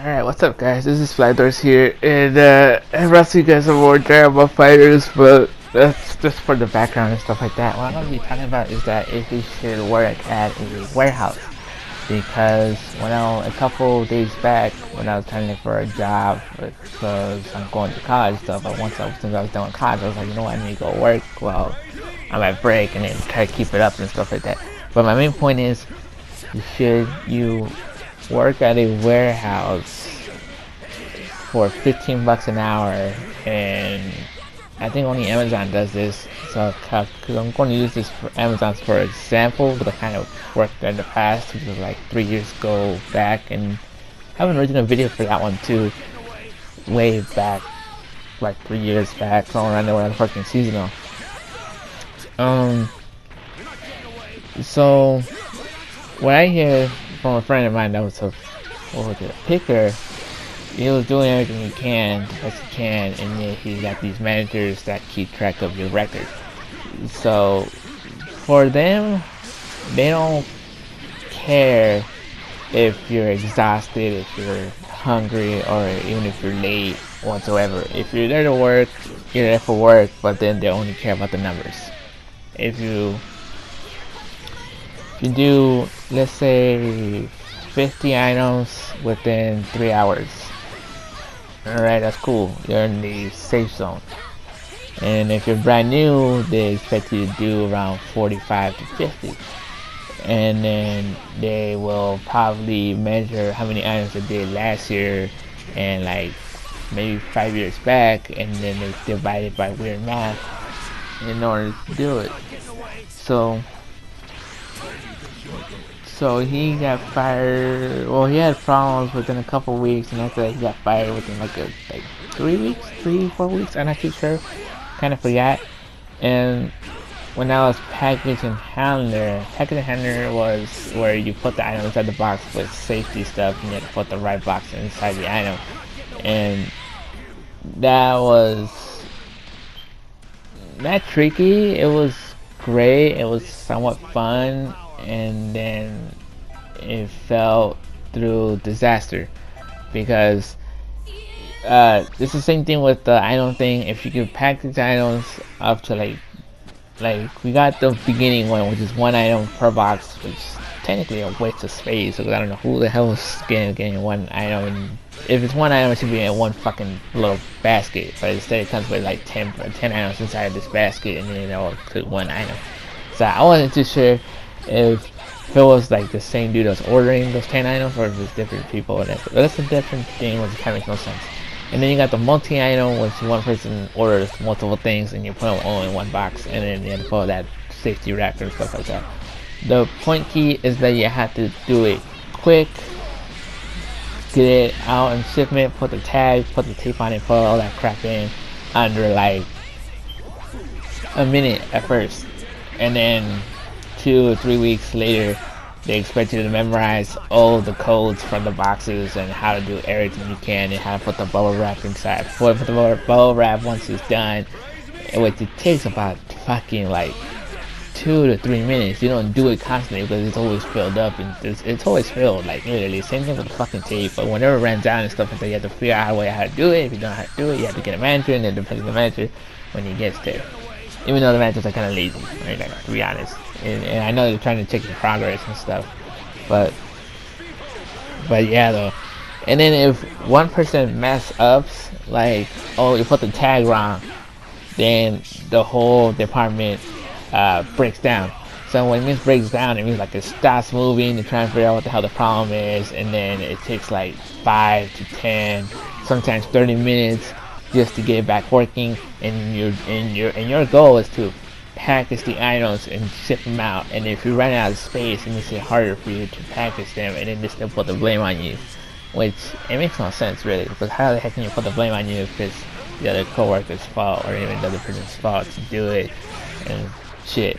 Alright, what's up guys? This is Flydoors here, and rest of you guys are more Dragon fighters, but that's just for the background and stuff like that. What I'm going to be talking about is that if you should work at a warehouse, because a couple days back, when I was training for a job, because I'm going to college stuff, but since I was done with college, I was like, you know what, I need to go work while I'm at break, and then try to keep it up and stuff like that. But my main point is, should you work at a warehouse for 15 bucks an hour? And I think only Amazon does this, so cause I'm going to use this for Amazon for example, but I kind of worked in the past, which was like 3 years ago back, and I have an original video for that one too, way back, like 3 years back, somewhere around there when I was working seasonal. So what I hear from a friend of mine that was a picker, he was doing everything he can, the best he can, and then he got these managers that keep track of your record. So for them, they don't care if you're exhausted, if you're hungry, or even if you're late whatsoever. If you're there to work, you're there for work, but then they only care about the numbers. If you do, let's say, 50 items within 3 hours, alright, that's cool, you're in the safe zone. And if you're brand new, they expect you to do around 45 to 50, and then they will probably measure how many items they did last year and like maybe 5 years back, and then they divide it by weird math in order to do it. So he got fired. Well, he had problems within a couple weeks, and after that he got fired within like 4 weeks. I'm not too sure. Kind of forgot. And when I was package and handler was where you put the item inside the box with safety stuff, and you had to put the right box inside the item. And that was not tricky. It was great. It was somewhat fun. And then it fell through disaster, because it's the same thing with the item thing. If you can package items up to like we got the beginning one, which is one item per box, which is technically a waste of space, because I don't know who the hell is getting one item. And if it's one item, it should be in one fucking little basket, but instead it comes with like 10 items inside this basket, and then they'll put one item. So I wasn't too sure if it was like the same dude that's ordering those 10 items, or if it's different people. But that's a different thing, which kind of makes no sense. And then you got the multi-item, which one person orders multiple things and you put them all in one box, and then you have to follow that safety rack and stuff like that. The point key is that you have to do it quick, get it out in shipment, put the tag, put the tape on it, put all that crap in under like a minute at first, and then 2 or 3 weeks later they expect you to memorize all the codes from the boxes and how to do everything you can, and how to put the bubble wrap inside. Put the bubble wrap once it's done, which it takes about fucking like 2 to 3 minutes. You don't do it constantly because it's always filled up, and it's always filled, like literally. Same thing with the fucking tape, but whenever it runs out and stuff like that, you have to figure out how to do it. If you don't know how to do it, you have to get a manager, and then depends on the manager when he gets there. Even though the managers are kind of lazy, right? Like, to be honest. And I know they're trying to check your progress and stuff, but yeah though. And then if one person mess ups, like, oh, you put the tag wrong, then the whole department breaks down. So when it means breaks down, it means like it stops moving to try and figure out what the hell the problem is, and then it takes like 5 to 10, sometimes 30 minutes just to get it back working. And your goal is to package the items and ship them out. And if you run out of space, it makes it harder for you to package them, and then they still put the blame on you, which it makes no sense really, because how the heck can you put the blame on you if it's the other co-worker's fault or even the other person's fault to do it and shit.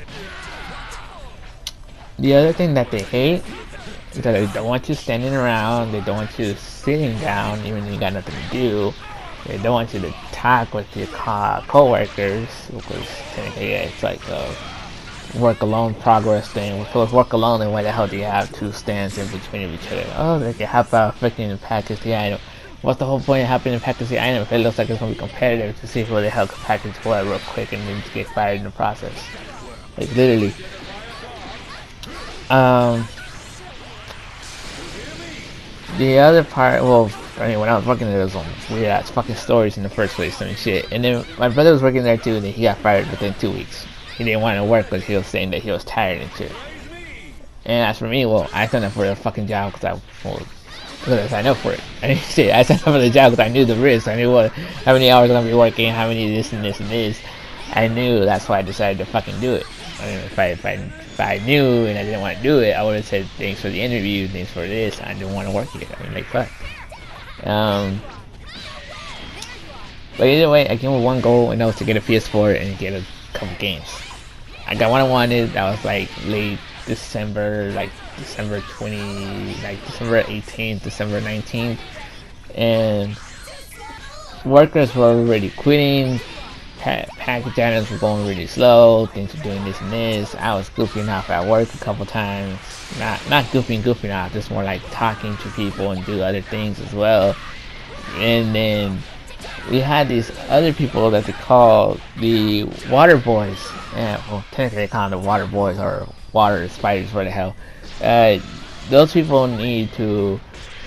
The other thing that they hate is that they don't want you standing around, they don't want you sitting down even when you got nothing to do. They don't want you to talk with your co-workers, because technically, yeah, it's like work alone progress thing. With work alone, then why the hell do you have two stands in between each other? Oh, they can help out freaking package the item. What's the whole point of helping to package the item if it looks like it's gonna be competitive to see who the hell can package what real quick and then get fired in the process? Like literally. The other part, well, I mean, when I was working there, there was some weird ass fucking stories in the first place and shit. And then my brother was working there too, and then he got fired within 2 weeks. He didn't want to work because he was saying that he was tired and shit. And as for me, well, I signed up for the fucking job because I signed up for it. I mean, shit, I signed up for the job because I knew the risk. I knew how many hours I'm gonna be working, how many this and this and this. I knew, that's why I decided to fucking do it. I mean, if I knew and I didn't want to do it, I would have said thanks for the interview, thanks for this. I didn't want to work here. I mean, like fuck. But either way, I came with one goal, and that was to get a PS4 and get a couple games. I got what I wanted. That was like late December, like December 18th, December 19th, and workers were already quitting. Package items were going really slow. Things were doing this and this. I was goofing off at work a couple times. Not goofing off, just more like talking to people and do other things as well. And then we had these other people that they call the water boys. Well, technically they call them the water boys or water spiders, what the hell. Those people need to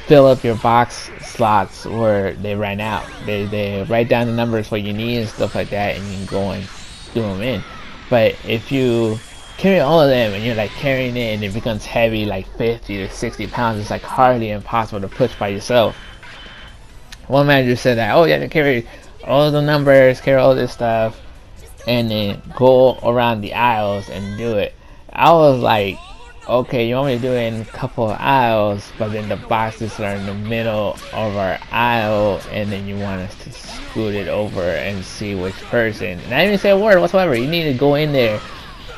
fill up your box slots where they ran out. They write down the numbers what you need and stuff like that, and you can go and do them in. But if you carry all of them and you're like carrying it and it becomes heavy, like 50 to 60 pounds, it's like hardly impossible to push by yourself. One manager said that, oh yeah, to carry all the numbers, carry all this stuff, and then go around the aisles and do it. I was like, okay, you want me to do it in a couple of aisles, but then the boxes are in the middle of our aisle, and then you want us to scoot it over and see which person. And I didn't even say a word whatsoever. You need to go in there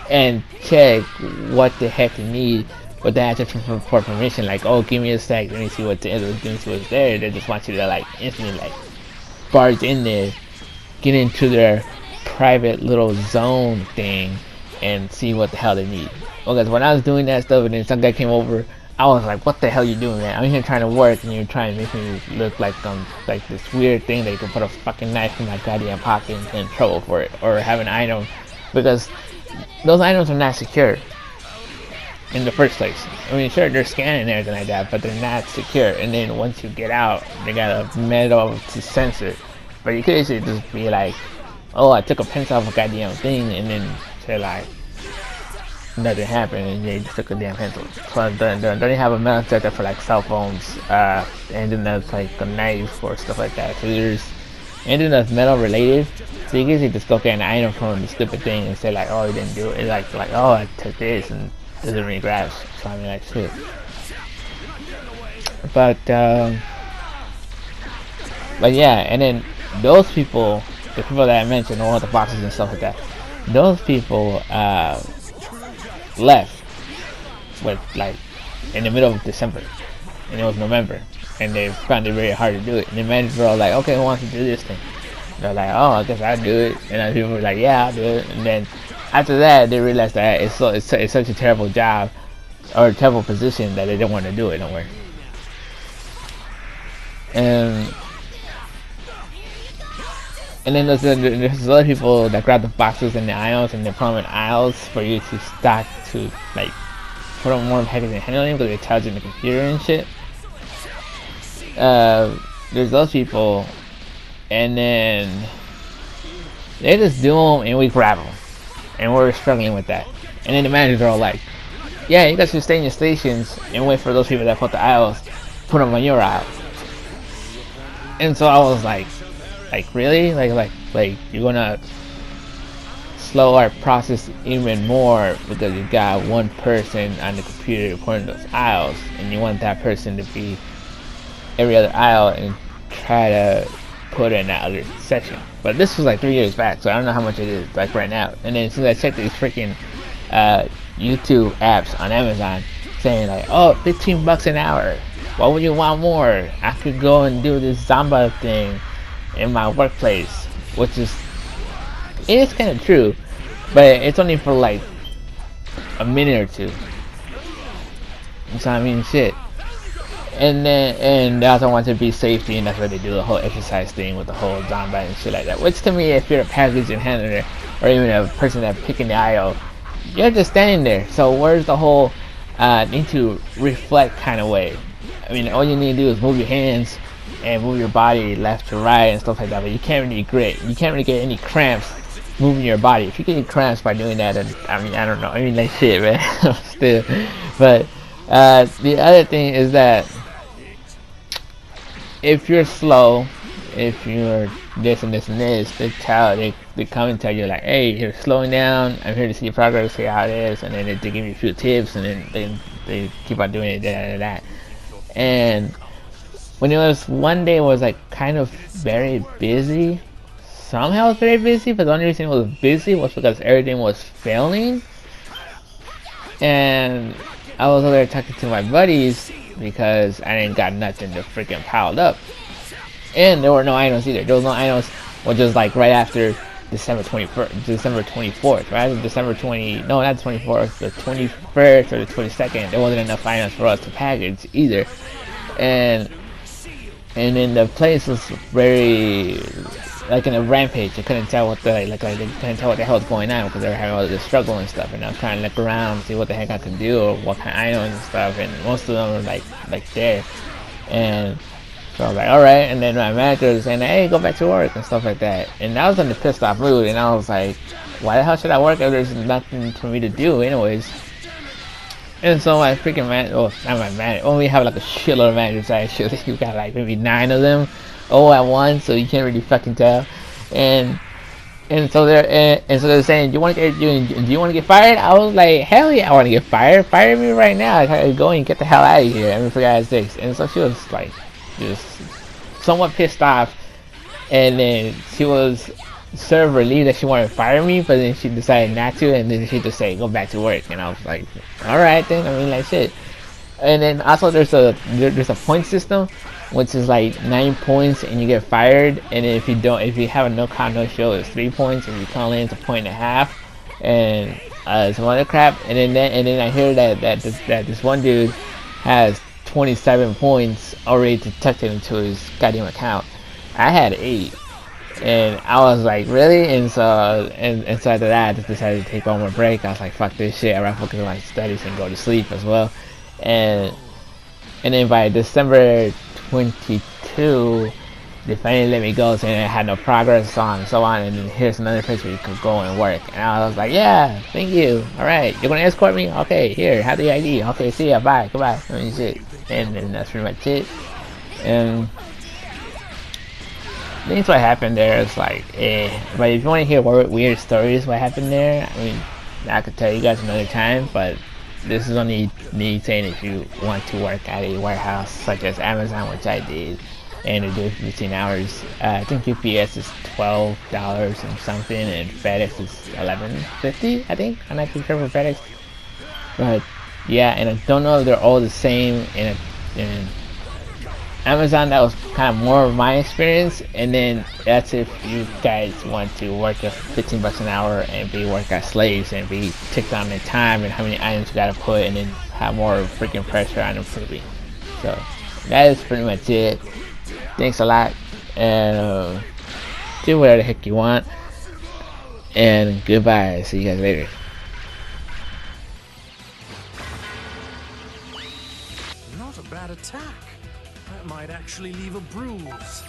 and check what the heck you need, but they ask for permission, like, oh, give me a sec, let me see what's there. They just want you to like instantly like barge in there, get into their private little zone thing, and see what the hell they need. Because when I was doing that stuff and then some guy came over, I was like, what the hell you doing, man? I'm here trying to work and you're trying to make me look like like this weird thing that you can put a fucking knife in my goddamn pocket and get in trouble for it, or have an item, because those items are not secure in the first place. I mean, sure, they're scanning and everything like that, but they're not secure. And then once you get out, they got a metal to censor. But you could easily just be like, oh, I took a pencil off a goddamn thing, and then say like, nothing happened, and they just took a damn pencil. So don't even have a metal detector for like cell phones, and then there's like a knife or stuff like that. So there's anything that's metal related. So you can just go get an item from the stupid thing and say like, oh, you didn't do it. It's like oh, I took this, and doesn't really grasp. So I mean, like shit. But yeah, and then those people, the people that I mentioned, all the boxes and stuff like that, those people left with like in the middle of December, and it was November, and they found it very hard to do it. And the managers were all like, okay, who wants to do this thing? They're like, oh, I guess I'll do it. And other people were like, yeah, I'll do it. And then after that, they realized that it's such a terrible job or a terrible position that they didn't want to do it no more. And then there's other people that grab the boxes in the aisles and they put them in aisles for you to stack to like put them more packaging and handling because they're charging the computer and shit. There's those people, and then they just do them and we grab them, and we're struggling with that. And then the managers are all like, yeah, you guys should stay in your stations and wait for those people that put the aisles, put them on your aisle. And so I was like really? Like you're gonna slow our process even more because you got one person on the computer putting those aisles, and you want that person to be every other aisle and try to put in that other section. But this was like 3 years back, so I don't know how much it is like right now. And then as soon as I checked these freaking YouTube apps on Amazon saying like, oh, $15 an hour, why would you want more? I could go and do this Zamba thing in my workplace, which is, it is kind of true, but it's only for like a minute or two. So I mean, shit. And then, and they also want to be safety, and that's why they do the whole exercise thing with the whole Zombie and shit like that. Which to me, if you're a packaging handler or even a person that's picking the aisle, you're just standing there. So where's the whole need to reflect kind of way? I mean, all you need to do is move your hands and move your body left to right and stuff like that. But you can't really grit. You can't really get any cramps moving your body. If you get cramps by doing that, then I mean, I don't know. I mean, like shit, man. Still, but the other thing is that if you're slow, if you're this and this and this, they come and tell you like, hey, you're slowing down. I'm here to see your progress, see how it is, and then they give you a few tips, and then they keep on doing it, that. And when it was one day, it was like kind of very busy. Somehow it was very busy, but the only reason it was busy was because everything was failing. And I was over there talking to my buddies because I didn't got nothing to freaking piled up. And there were no items either. There was no items, which was like right after December 21st, December 24th, right? December 20, no, not the 24th, the 21st or the 22nd. There wasn't enough items for us to package either. And then the place was very like in a rampage. I couldn't tell what the they couldn't tell what the hell was going on because they were having all this struggle and stuff. And I was trying to look around and see what the heck I could do or what kind of items and stuff. And most of them were like there. And so I was like, all right. And then my manager was saying, hey, go back to work and stuff like that. And I was in the pissed off mood. And I was like, why the hell should I work if there's nothing for me to do anyways? And so my freaking man, oh, not my manager. Only have like a shitload of managers actually. You got like maybe 9 of them. All at once, so you can't really fucking tell. And so they're saying, do you want to get fired? I was like, hell yeah, I want to get fired. Fire me right now. I gotta go and get the hell out of here. I mean, for God's sakes. And so she was like, just somewhat pissed off. And then she was sort of relieved that she wanted to fire me, but then she decided not to. And then she just said, go back to work. And I was like, all right then. I mean, like shit. And then also there's a point system, which is like 9 points and you get fired. And then if you have a no count no show, it's 3 points. And if you call in, it's 1.5 points. And some other crap. And then I hear that this one dude has 27 points already detected into his goddamn account. I had 8. And I was like, really? And so after that, I just decided to take one more break. I was like, fuck this shit. I'd rather focus on my studies and go to sleep as well. And then by December 22, they finally let me go, saying I had no progress, so on and so on. And then here's another place where you could go and work. And I was like, yeah, thank you. All right, you're gonna escort me? Okay, here, have the ID. Okay, see ya, bye, goodbye. I mean, shit. And then that's pretty much it. And things what happened there is like, But if you want to hear weird stories, what happened there, I mean, I could tell you guys another time, but this is only me saying if you want to work at a warehouse such as Amazon, which I did, and they do 15 hours. I think UPS is $12 and something, and FedEx is $11.50. I think. I'm not too sure for FedEx, but yeah. And I don't know if they're all the same. In Amazon, that was kind of more of my experience, and then that's if you guys want to work at $15 an hour and be work as slaves and be ticked on their time and how many items you gotta put, and then have more freaking pressure on improving. So that is pretty much it. Thanks a lot, and do whatever the heck you want, and goodbye. See you guys later. Not a bad attack. That might actually leave a bruise.